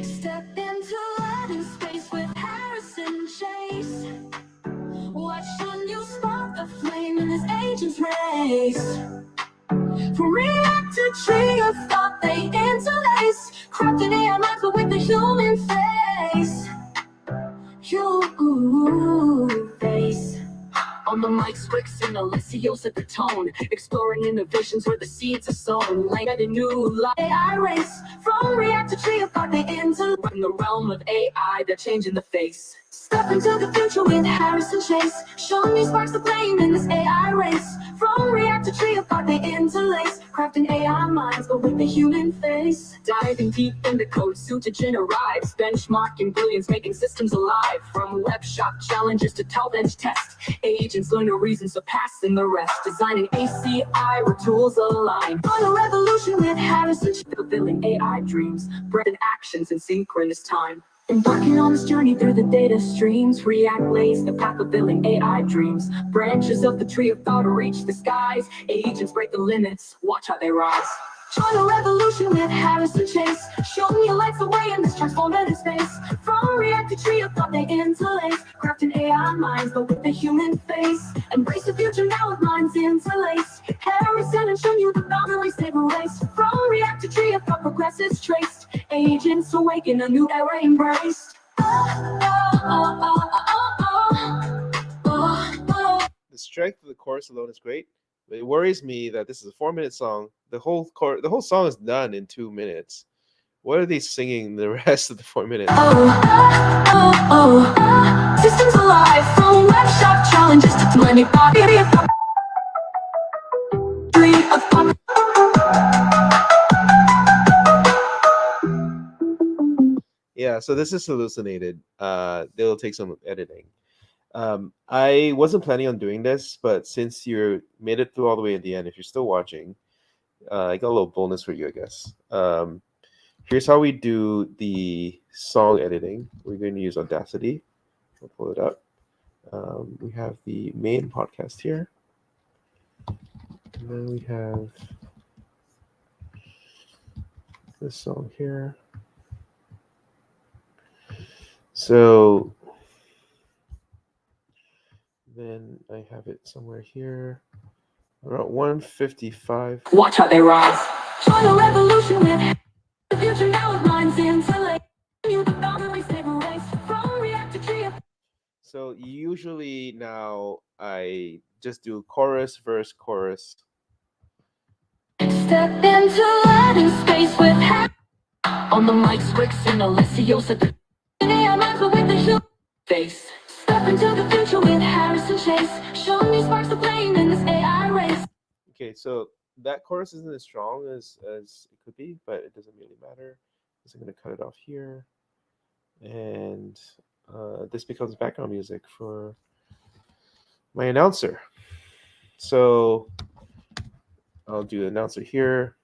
Step into Latent.Space with Harris and Chase, watching you spark the flame in this agent's race. From react to tree of thought they interlace, crafting AI minds but with a human face. Human face. On the mics, Wix and Alessio set the tone, exploring innovations where the seeds are sown, like a new life. AI race, from react to tree of thought they interlace. In the realm of AI, they're changing the face. Step into the future with Harris and Chase, showing you sparks the flame in this AI race. From react to tree of thought they interlace, crafting AI minds but with a human face. Diving deep into code, suitagen arrives, benchmarking brilliance, making systems alive. From web shop challenges to top bench tests, agents learn a reason surpassing the rest. Designing ACI where tools align. On a revolution with Harris and Chase, fulfilling AI dreams, bred actions in synchronous time. Embarking on this journey through the data streams, React lays the path of building AI dreams. Branches of the tree of thought reach the skies, agents break the limits, watch how they rise. Join a revolution with Harris and Chase, showing you lights the way in this transformative space. From React to tree of thought they interlace, crafting AI minds but with a human face. Embrace the future now with minds interlaced. Harris and showing you the boundaries they've erased. From React to tree of thought progress is traced, agents awaken a new era embraced. The strength of the chorus alone is great. It worries me that this is a 4-minute song. The whole song is done in 2 minutes. What are they singing the rest of the 4 minutes? Systems alive, from web shop challenges to money body. Yeah, so this is hallucinated. It'll take some editing. I wasn't planning on doing this, but since you made it through all the way at the end, if you're still watching, I got a little bonus for you, I guess. Here's how we do the song editing. We're going to use Audacity. I'll pull it up. We have the main podcast here. And then we have this song here. So then I have it somewhere here. Around 155. Watch how they rise. Join a revolution with the future now with minds interlaced. You the boundaries they've erased. From React to tree of. So usually now I just do chorus, verse, chorus. Step into Latent.Space with on the mics, Wix and Alessio set the with the human face. Step into the future with Harris and Chase, showing you sparks the flame in this AI race. Okay, so that chorus isn't as strong as it could be, but it doesn't really matter. guess I'm going to cut it off here. And this becomes background music for my announcer. So I'll do an announcer here.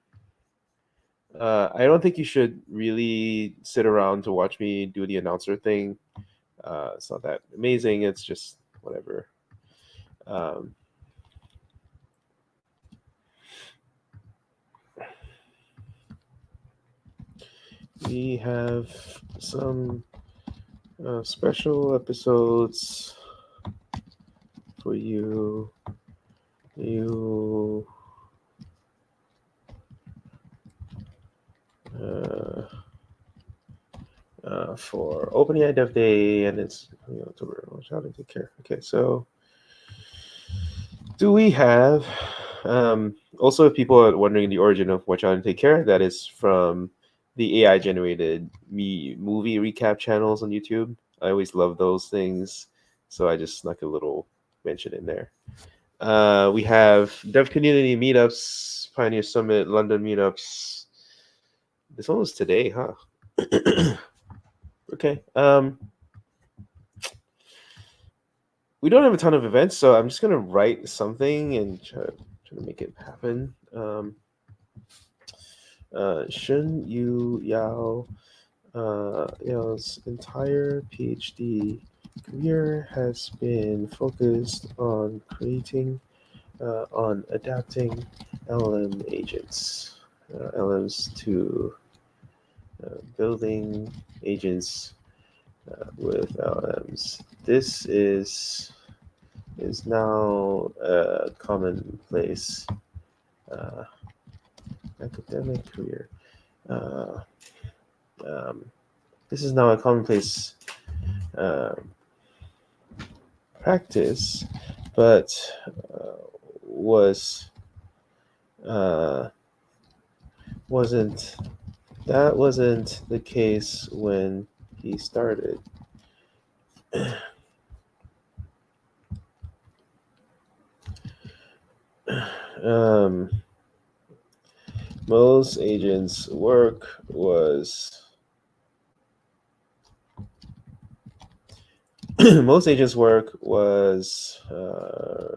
I don't think you should really sit around to watch me do the announcer thing. It's not that amazing. It's just whatever. We have some special episodes for you. For OpenAI Dev Day, and it's October. How to take care. Okay, so do we have also, if people are wondering the origin of Watch Out and Take Care, that is from the AI generated movie recap channels on YouTube. I always love those things, so I just snuck a little mention in there. We have Dev Community Meetups, Pioneer Summit, London Meetups. This one was today, huh? Okay. We don't have a ton of events, so I'm just gonna write something and try to make it happen. Shun Yu Yao Yao's entire PhD career has been focused on adapting LLM agents, LLMs to building agents with LLMs. This is now a commonplace academic career. This is now a commonplace practice, but wasn't the case when he started. Most agents' work was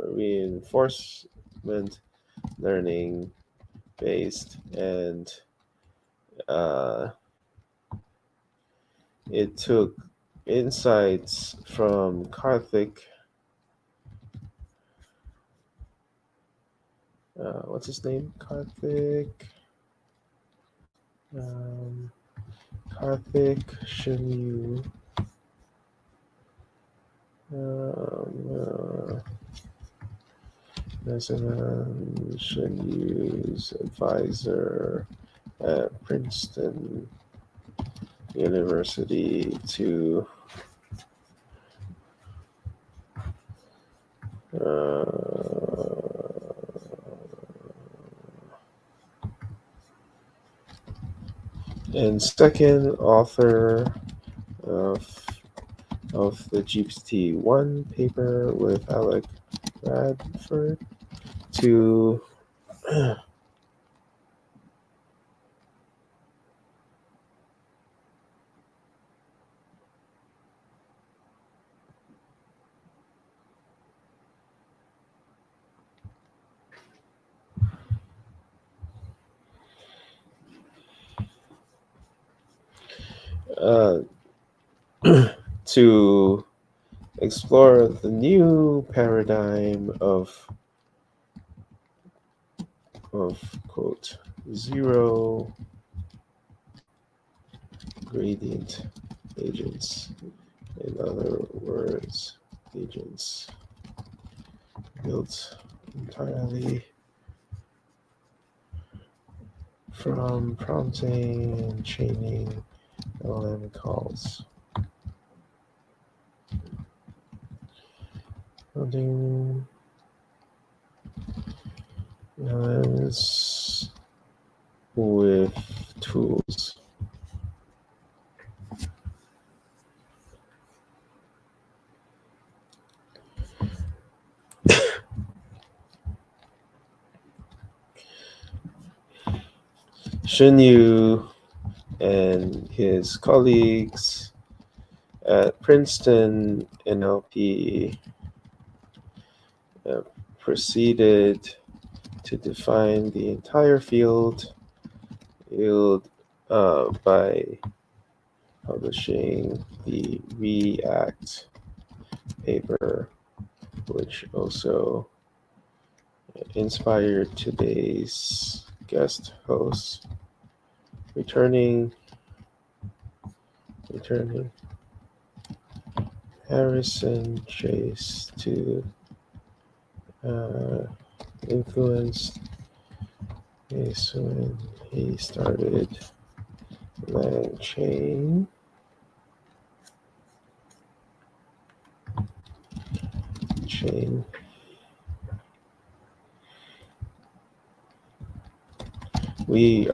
reinforcement learning based, and it took insights from Karthik. What's his name? Karthik Shinyu. Shinyu's advisor at Princeton University to and second author of the GPT-1 paper with Alec Bradford to to explore the new paradigm of quote zero gradient agents. In other words, agents built entirely from prompting and chaining LLM calls. Building LLMs with tools. Shinyu and his colleagues at Princeton NLP proceeded to define the entire field by publishing the React paper, which also inspired today's guest host, returning Harrison Chase to influence is when he started LangChain. We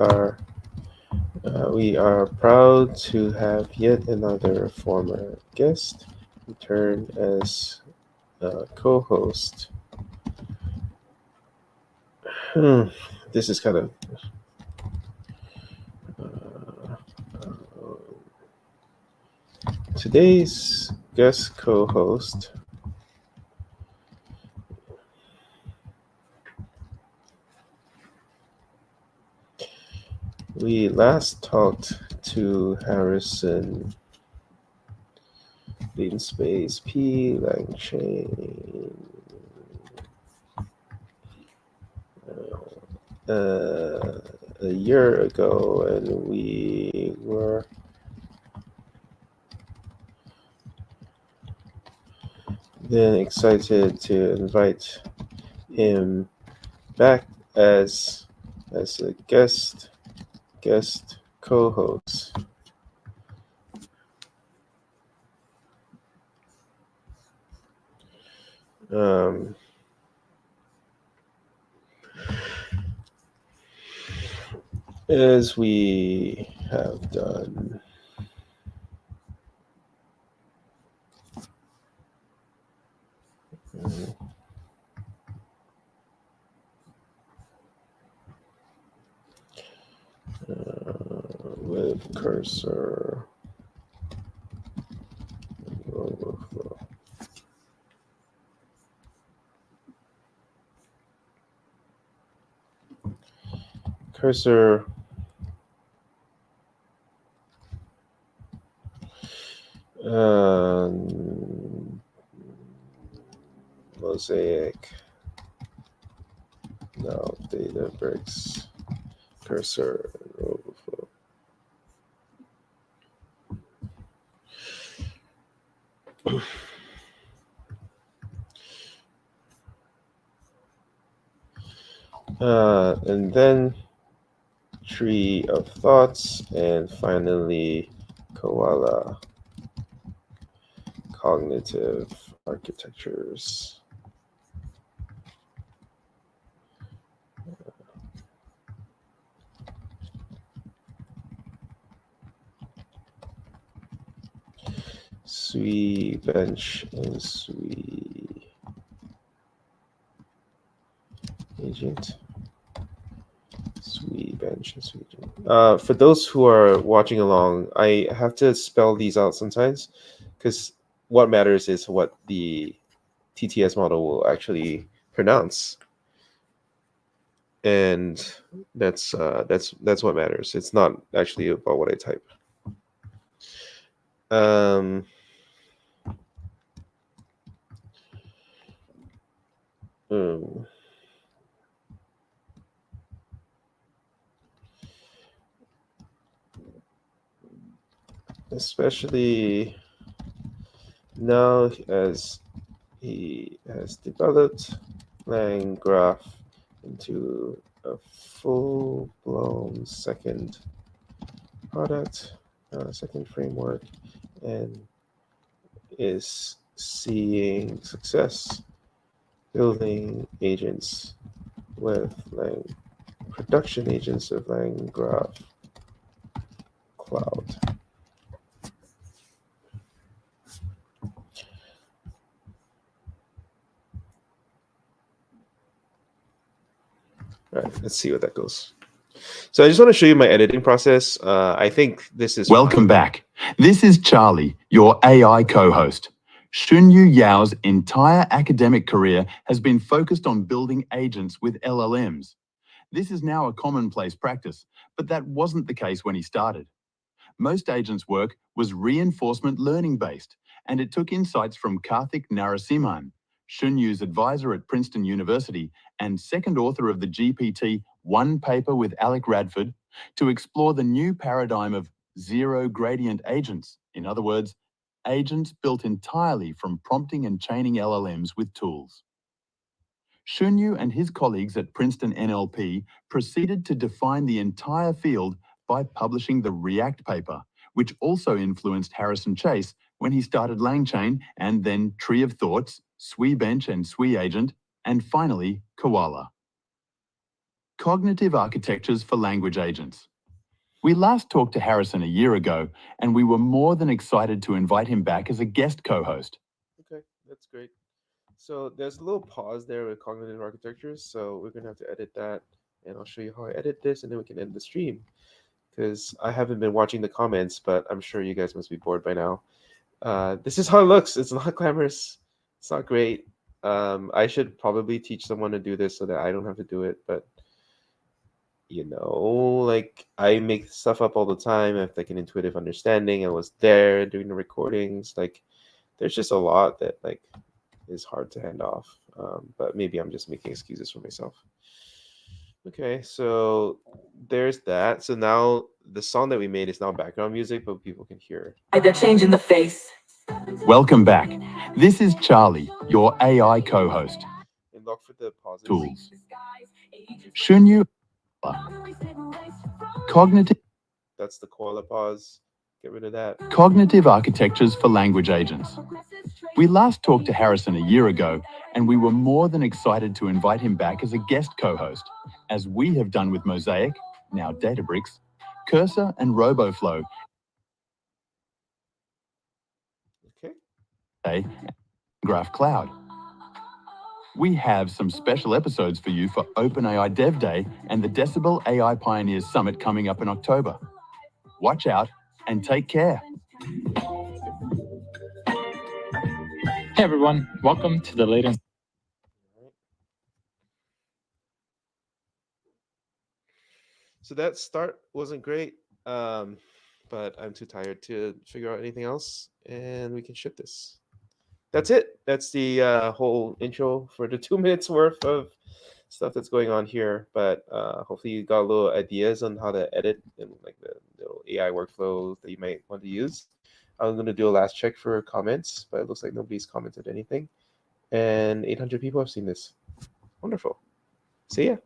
are proud to have yet another former guest return as co-host. This is kind of today's guest co-host. We last talked to Harrison Latent.Space P LangChain a year ago, and we were then excited to invite him back as a guest co-host. As we have done with Cursor overflow. Cursor Mosaic, now Databricks, Cursor, and overflow. And then Tree of Thoughts, and finally Koala, Cognitive Architectures. Sui Bench and Sui Agent. Sui Bench and Sui Agent. For those who are watching along, I have to spell these out sometimes because what matters is what the TTS model will actually pronounce, and that's what matters. It's not actually about what I type. Especially now as he has developed LangGraph into a full-blown second product, second framework, and is seeing success building agents with production agents of LangGraph Cloud. All right, let's see what that goes. So I just want to show you my editing process. I think this is Welcome back. This is Charlie, your AI co-host. Shunyu Yao's entire academic career has been focused on building agents with LLMs. This is now a commonplace practice, but that wasn't the case when he started. Most agents' work was reinforcement learning based, and it took insights from Karthik Narasimhan, Shunyu's advisor at Princeton University and second author of the GPT-1 paper with Alec Radford, to explore the new paradigm of zero gradient agents. In other words, agents built entirely from prompting and chaining LLMs with tools. Shunyu and his colleagues at Princeton NLP proceeded to define the entire field by publishing the React paper, which also influenced Harrison Chase when he started LangChain, and then Tree of Thoughts, SwiBench and SwiAgent, and finally Koala. Cognitive architectures for language agents. We last talked to Harrison a year ago, and we were more than excited to invite him back as a guest co-host. Okay, that's great. So there's a little pause there with cognitive architectures. So we're gonna have to edit that, and I'll show you how I edit this, and then we can end the stream. Because I haven't been watching the comments, but I'm sure you guys must be bored by now. This is how it looks. It's not glamorous. It's not great. I should probably teach someone to do this so that I don't have to do it. But like I make stuff up all the time. I have like an intuitive understanding. I was there doing the recordings. Like there's just a lot that like is hard to hand off. But maybe I'm just making excuses for myself. Okay, so there's that. So now the song that we made is now background music, but people can hear. The change in the face. Welcome back. This is Charlie, your AI co-host. And look for the pauses. Tools. Shunyu. Cognitive. That's the koala pause. Get rid of that. Cognitive architectures for language agents. We last talked to Harrison a year ago, and we were more than excited to invite him back as a guest co-host, as we have done with Mosaic, now Databricks, Cursor and RoboFlow. Okay. Graph Cloud. We have some special episodes for you for OpenAI Dev Day and the Decibel AI Pioneers Summit coming up in October. Watch out and take care. Hey everyone, welcome to the latest. So that start wasn't great, but I'm too tired to figure out anything else, and we can ship this. That's it. That's the whole intro for the 2 minutes worth of stuff that's going on here. But hopefully you got a little ideas on how to edit and like the little AI workflow that you might want to use. I'm going to do a last check for comments, but it looks like nobody's commented anything. And 800 people have seen this. Wonderful. See ya.